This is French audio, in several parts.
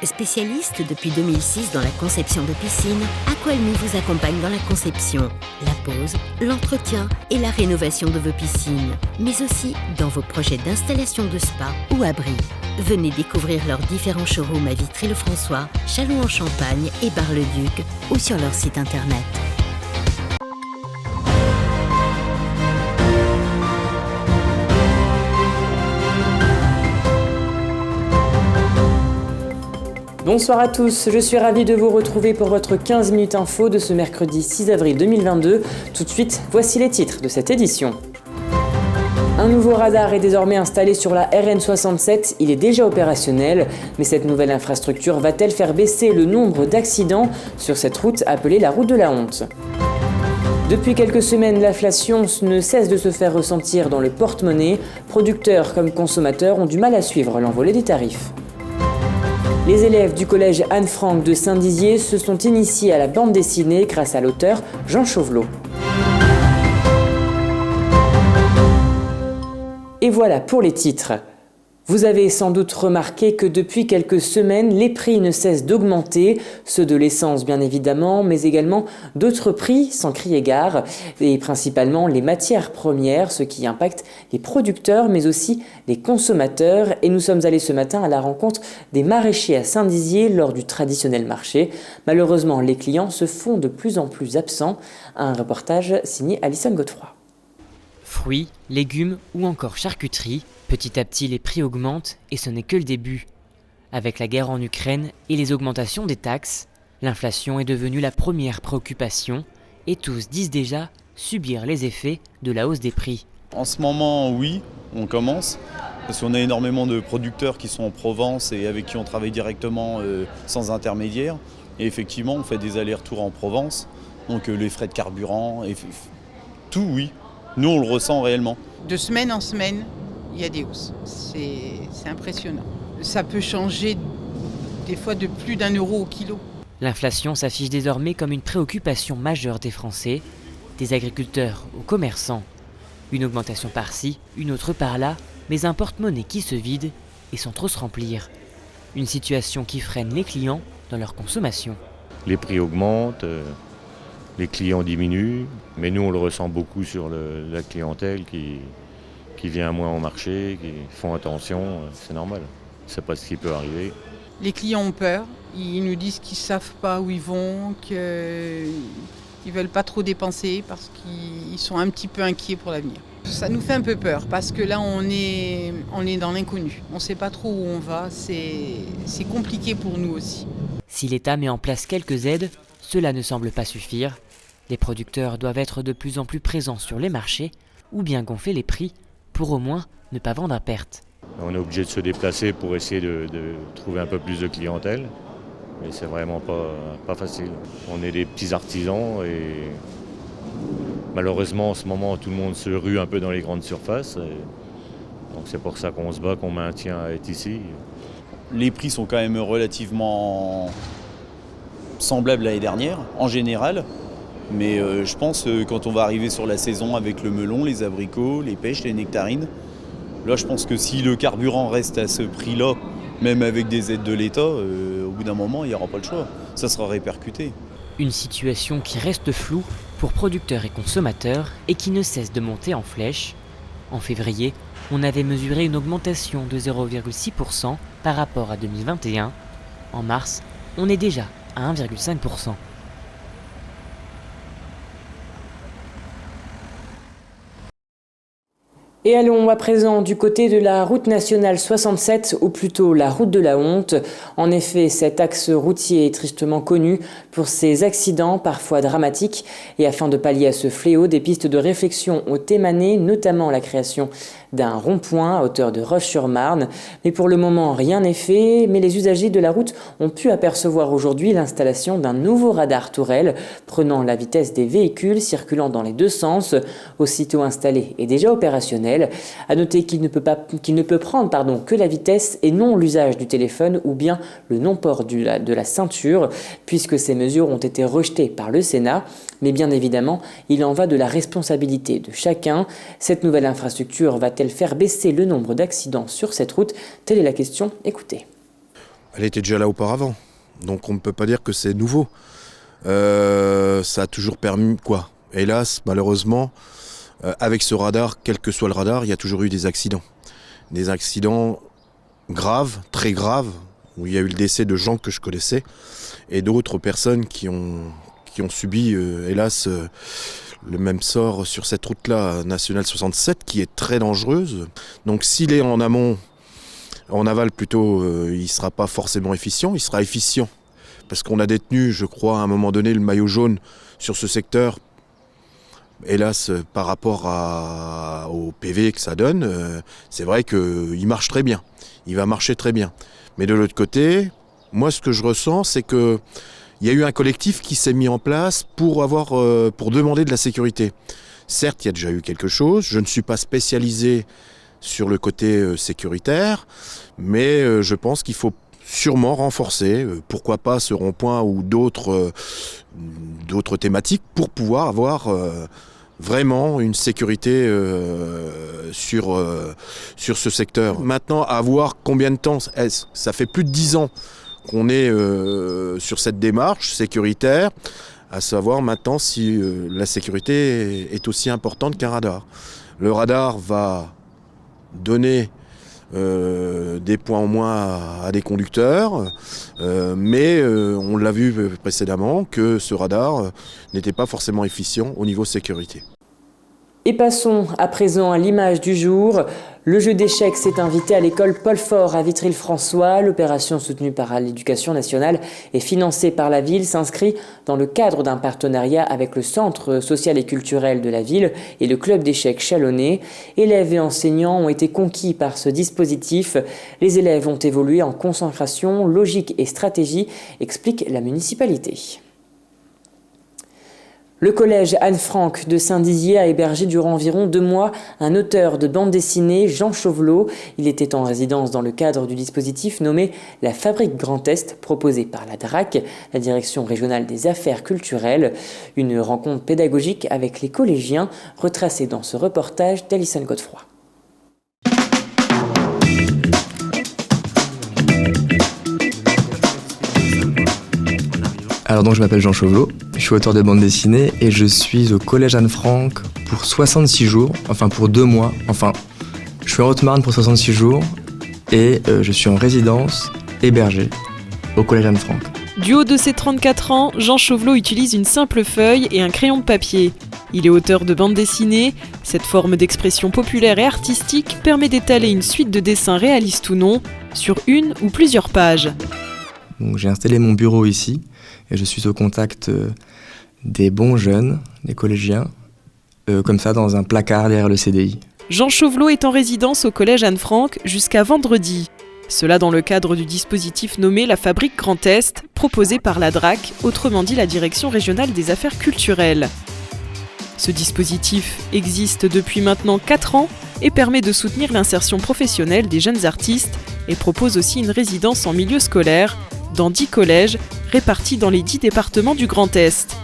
Spécialiste depuis 2006 dans la conception de piscines, Aqualmi vous accompagne dans la conception, la pose, l'entretien et la rénovation de vos piscines, mais aussi dans vos projets d'installation de spa ou abri. Venez découvrir leurs différents showrooms à Vitry-le-François, Châlons-en-Champagne et Bar-le-Duc ou sur leur site internet. Bonsoir à tous, je suis ravi de vous retrouver pour votre 15 minutes info de ce mercredi 6 avril 2022. Tout de suite, voici les titres de cette édition. Un nouveau radar est désormais installé sur la RN67, il est déjà opérationnel, mais cette nouvelle infrastructure va-t-elle faire baisser le nombre d'accidents sur cette route appelée la route de la honte ? Depuis quelques semaines, l'inflation ne cesse de se faire ressentir dans le porte-monnaie. Producteurs comme consommateurs ont du mal à suivre l'envolée des tarifs. Les élèves du collège Anne-Franck de Saint-Dizier se sont initiés à la bande dessinée grâce à l'auteur Jean Chauvelot. Et voilà pour les titres. Vous avez sans doute remarqué que depuis quelques semaines, les prix ne cessent d'augmenter, ceux de l'essence bien évidemment, mais également d'autres prix sans crier gare, et principalement les matières premières, ce qui impacte les producteurs mais aussi les consommateurs. Et nous sommes allés ce matin à la rencontre des maraîchers à Saint-Dizier lors du traditionnel marché. Malheureusement, les clients se font de plus en plus absents. Un reportage signé Alison Godefroy. Fruits, légumes ou encore charcuterie, petit à petit les prix augmentent et ce n'est que le début. Avec la guerre en Ukraine et les augmentations des taxes, l'inflation est devenue la première préoccupation et tous disent déjà subir les effets de la hausse des prix. En ce moment, oui, on commence, parce qu'on a énormément de producteurs qui sont en Provence et avec qui on travaille directement sans intermédiaire. Et effectivement, on fait des allers-retours en Provence, donc les frais de carburant, et tout, oui. Nous, on le ressent réellement. De semaine en semaine, il y a des hausses. C'est impressionnant. Ça peut changer des fois de plus d'1 euro au kilo. L'inflation s'affiche désormais comme une préoccupation majeure des Français, des agriculteurs aux commerçants. Une augmentation par-ci, une autre par-là, mais un porte-monnaie qui se vide et sans trop se remplir. Une situation qui freine les clients dans leur consommation. Les prix augmentent, les clients diminuent, mais nous on le ressent beaucoup sur la clientèle qui vient moins au marché, qui font attention, c'est normal, c'est pas ce qui peut arriver. Les clients ont peur, ils nous disent qu'ils ne savent pas où ils vont, qu'ils ne veulent pas trop dépenser parce qu'ils sont un petit peu inquiets pour l'avenir. Ça nous fait un peu peur parce que là on est dans l'inconnu, on ne sait pas trop où on va, c'est compliqué pour nous aussi. Si l'État met en place quelques aides, cela ne semble pas suffire. Les producteurs doivent être de plus en plus présents sur les marchés ou bien gonfler les prix pour au moins ne pas vendre à perte. On est obligé de se déplacer pour essayer de trouver un peu plus de clientèle, mais c'est vraiment pas facile. On est des petits artisans et malheureusement en ce moment tout le monde se rue un peu dans les grandes surfaces. Donc c'est pour ça qu'on se bat, qu'on maintient à être ici. Les prix sont quand même relativement semblables à l'année dernière, en général. Mais je pense que quand on va arriver sur la saison avec le melon, les abricots, les pêches, les nectarines, là je pense que si le carburant reste à ce prix-là, même avec des aides de l'État, au bout d'un moment il n'y aura pas le choix, ça sera répercuté. Une situation qui reste floue pour producteurs et consommateurs et qui ne cesse de monter en flèche. En février, on avait mesuré une augmentation de 0,6% par rapport à 2021. En mars, on est déjà à 1,5%. Et allons à présent du côté de la route nationale 67, ou plutôt la route de la honte. En effet, cet axe routier est tristement connu pour ses accidents parfois dramatiques. Et afin de pallier à ce fléau, des pistes de réflexion ont émané, notamment la création d'un rond-point à hauteur de Roche-sur-Marne. Mais pour le moment, rien n'est fait. Mais les usagers de la route ont pu apercevoir aujourd'hui l'installation d'un nouveau radar tourelle prenant la vitesse des véhicules circulant dans les deux sens. Aussitôt installé et déjà opérationnel. À noter qu'il ne peut prendre que la vitesse et non l'usage du téléphone ou bien le non-port de la ceinture, puisque ces mesures ont été rejetées par le Sénat. Mais bien évidemment, il en va de la responsabilité de chacun. Cette nouvelle infrastructure va-t-elle faire baisser le nombre d'accidents sur cette route ? Telle est la question, écoutez. Elle était déjà là auparavant, donc on ne peut pas dire que c'est nouveau. Ça a toujours permis quoi ? Hélas, malheureusement, avec ce radar, quel que soit le radar, il y a toujours eu des accidents. Des accidents graves, très graves, où il y a eu le décès de gens que je connaissais, et d'autres personnes qui ont subi, hélas, le même sort sur cette route-là, nationale 67, qui est très dangereuse. Donc s'il est en amont, en aval plutôt, il ne sera pas forcément efficient, il sera efficient. Parce qu'on a détenu, je crois, à un moment donné, le maillot jaune sur ce secteur. Hélas, par rapport au PV que ça donne, c'est vrai qu'il marche très bien. Il va marcher très bien. Mais de l'autre côté, moi, ce que je ressens, c'est qu'il y a eu un collectif qui s'est mis en place pour demander de la sécurité. Certes, il y a déjà eu quelque chose. Je ne suis pas spécialisé sur le côté sécuritaire, mais je pense qu'il faut sûrement renforcer, pourquoi pas ce rond-point ou d'autres thématiques pour pouvoir avoir vraiment une sécurité sur ce secteur. Maintenant, à voir combien de temps, ça fait plus de 10 ans qu'on est sur cette démarche sécuritaire, à savoir maintenant si la sécurité est aussi importante qu'un radar. Le radar va donner des points en moins à des conducteurs, mais on l'a vu précédemment que ce radar n'était pas forcément efficient au niveau sécurité. Et passons à présent à l'image du jour. Le jeu d'échecs s'est invité à l'école Paul Fort à Vitry-le-François. L'opération soutenue par l'Éducation nationale et financée par la ville s'inscrit dans le cadre d'un partenariat avec le Centre social et culturel de la ville et le club d'échecs chalonnais. Élèves et enseignants ont été conquis par ce dispositif. Les élèves ont évolué en concentration, logique et stratégie, explique la municipalité. Le collège Anne-Franck de Saint-Dizier a hébergé durant environ 2 mois un auteur de bande dessinée, Jean Chauvelot. Il était en résidence dans le cadre du dispositif nommé La Fabrique Grand Est, proposé par la DRAC, la Direction régionale des affaires culturelles. Une rencontre pédagogique avec les collégiens, retracée dans ce reportage d'Alison Godefroy. Alors donc je m'appelle Jean Chauvelot, je suis auteur de bande dessinée et je suis au collège Anne-Franck pour 66 jours, enfin pour 2 mois, je suis en Haute-Marne pour 66 jours et je suis en résidence hébergé au collège Anne-Franck. Du haut de ses 34 ans, Jean Chauvelot utilise une simple feuille et un crayon de papier. Il est auteur de bande dessinée. Cette forme d'expression populaire et artistique permet d'étaler une suite de dessins réalistes ou non sur une ou plusieurs pages. Donc, j'ai installé mon bureau ici et je suis au contact des bons jeunes, des collégiens, comme ça dans un placard derrière le CDI. Jean Chauvelot est en résidence au collège Anne-Franck jusqu'à vendredi. Cela dans le cadre du dispositif nommé La Fabrique Grand Est, proposé par la DRAC, autrement dit la Direction régionale des affaires culturelles. Ce dispositif existe depuis maintenant 4 ans et permet de soutenir l'insertion professionnelle des jeunes artistes et propose aussi une résidence en milieu scolaire dans 10 collèges répartis dans les 10 départements du Grand Est.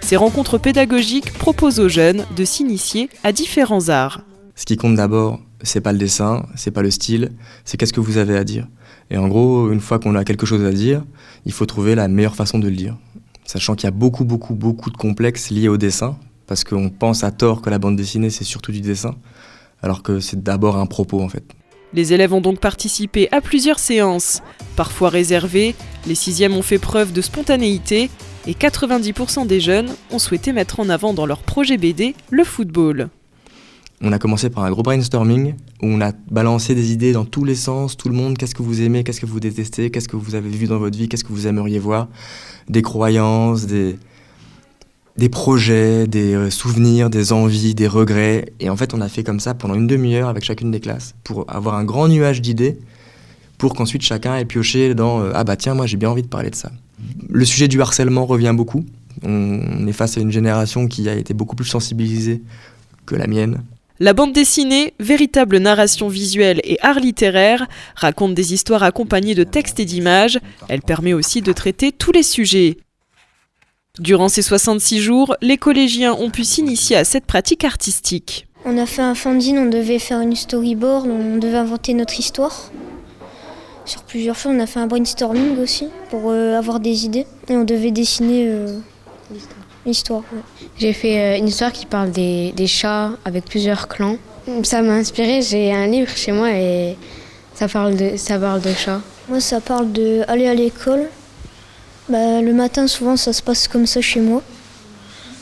Ces rencontres pédagogiques proposent aux jeunes de s'initier à différents arts. Ce qui compte d'abord, c'est pas le dessin, c'est pas le style, c'est qu'est-ce que vous avez à dire. Et en gros, une fois qu'on a quelque chose à dire, il faut trouver la meilleure façon de le dire. Sachant qu'il y a beaucoup de complexes liés au dessin, parce qu'on pense à tort que la bande dessinée c'est surtout du dessin, alors que c'est d'abord un propos en fait. Les élèves ont donc participé à plusieurs séances. Parfois réservées, les 6e ont fait preuve de spontanéité et 90% des jeunes ont souhaité mettre en avant dans leur projet BD le football. On a commencé par un gros brainstorming où on a balancé des idées dans tous les sens, tout le monde, qu'est-ce que vous aimez, qu'est-ce que vous détestez, qu'est-ce que vous avez vu dans votre vie, qu'est-ce que vous aimeriez voir, des croyances, des projets, des souvenirs, des envies, des regrets. Et en fait, on a fait comme ça pendant une demi-heure avec chacune des classes pour avoir un grand nuage d'idées pour qu'ensuite chacun ait pioché dans « Ah bah tiens, moi j'ai bien envie de parler de ça ». Le sujet du harcèlement revient beaucoup. On est face à une génération qui a été beaucoup plus sensibilisée que la mienne. La bande dessinée, véritable narration visuelle et art littéraire, raconte des histoires accompagnées de textes et d'images. Elle permet aussi de traiter tous les sujets. Durant ces 66 jours, les collégiens ont pu s'initier à cette pratique artistique. On a fait un fanzine, on devait faire une storyboard, on devait inventer notre histoire sur plusieurs choses. On a fait un brainstorming aussi pour avoir des idées. Et on devait dessiner l'histoire. Ouais. J'ai fait une histoire qui parle des chats avec plusieurs clans. Ça m'a inspiré, j'ai un livre chez moi et ça parle de chats. Moi, ça parle d'aller à l'école. Le matin, souvent, ça se passe comme ça chez moi.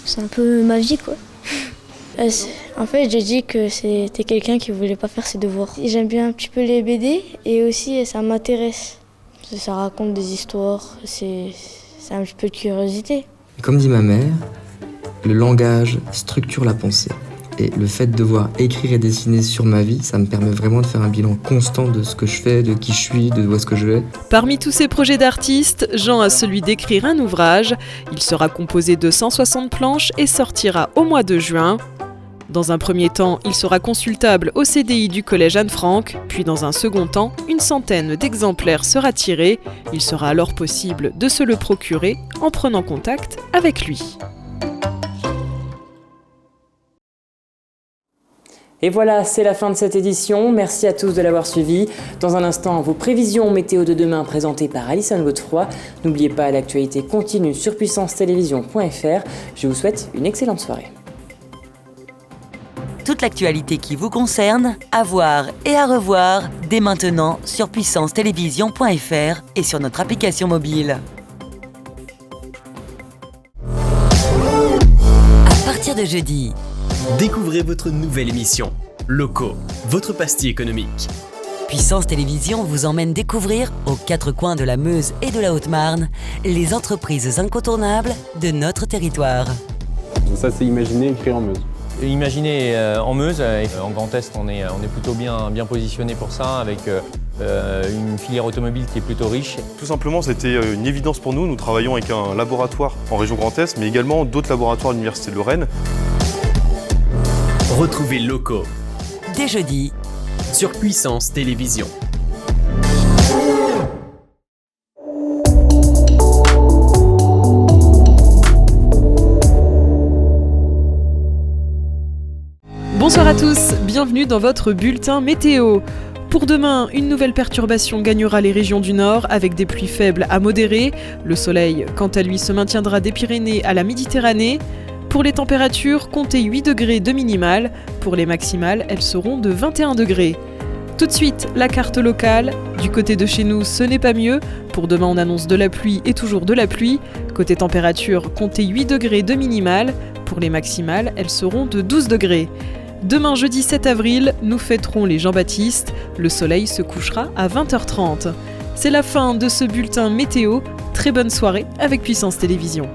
C'est un peu ma vie, quoi. En fait, j'ai dit que c'était quelqu'un qui voulait pas faire ses devoirs. J'aime bien un petit peu les BD et aussi ça m'intéresse. Ça raconte des histoires, c'est un petit peu de curiosité. Comme dit ma mère, le langage structure la pensée. Et le fait de devoir écrire et dessiner sur ma vie, ça me permet vraiment de faire un bilan constant de ce que je fais, de qui je suis, de où est-ce que je vais. Parmi tous ces projets d'artistes, Jean a celui d'écrire un ouvrage. Il sera composé de 160 planches et sortira au mois de juin. Dans un premier temps, il sera consultable au CDI du Collège Anne-Franck, puis dans un second temps, une centaine d'exemplaires sera tiré. Il sera alors possible de se le procurer en prenant contact avec lui. Et voilà, c'est la fin de cette édition. Merci à tous de l'avoir suivi. Dans un instant, vos prévisions météo de demain présentées par Alison Godefroy. N'oubliez pas, l'actualité continue sur puissancetélévision.fr. Je vous souhaite une excellente soirée. Toute l'actualité qui vous concerne, à voir et à revoir dès maintenant sur puissancetélévision.fr et sur notre application mobile. À partir de jeudi, découvrez votre nouvelle émission, Locaux, votre pastille économique. Puissance Télévision vous emmène découvrir, aux quatre coins de la Meuse et de la Haute-Marne, les entreprises incontournables de notre territoire. Ça, c'est imaginer écrire en Meuse. Imaginez en Meuse, en Grand Est, on est plutôt bien positionné pour ça, avec une filière automobile qui est plutôt riche. Tout simplement, c'était une évidence pour nous. Nous travaillons avec un laboratoire en région Grand Est, mais également d'autres laboratoires de l'Université de Lorraine. Retrouvez Locaux dès jeudi sur Puissance Télévision. Bonsoir à tous, bienvenue dans votre bulletin météo. Pour demain, une nouvelle perturbation gagnera les régions du nord avec des pluies faibles à modérées. Le soleil, quant à lui, se maintiendra des Pyrénées à la Méditerranée. Pour les températures, comptez 8 degrés de minimales. Pour les maximales, elles seront de 21 degrés. Tout de suite, la carte locale. Du côté de chez nous, ce n'est pas mieux. Pour demain, on annonce de la pluie et toujours de la pluie. Côté température, comptez 8 degrés de minimales. Pour les maximales, elles seront de 12 degrés. Demain, jeudi 7 avril, nous fêterons les Jean-Baptiste. Le soleil se couchera à 20h30. C'est la fin de ce bulletin météo. Très bonne soirée avec Puissance Télévision.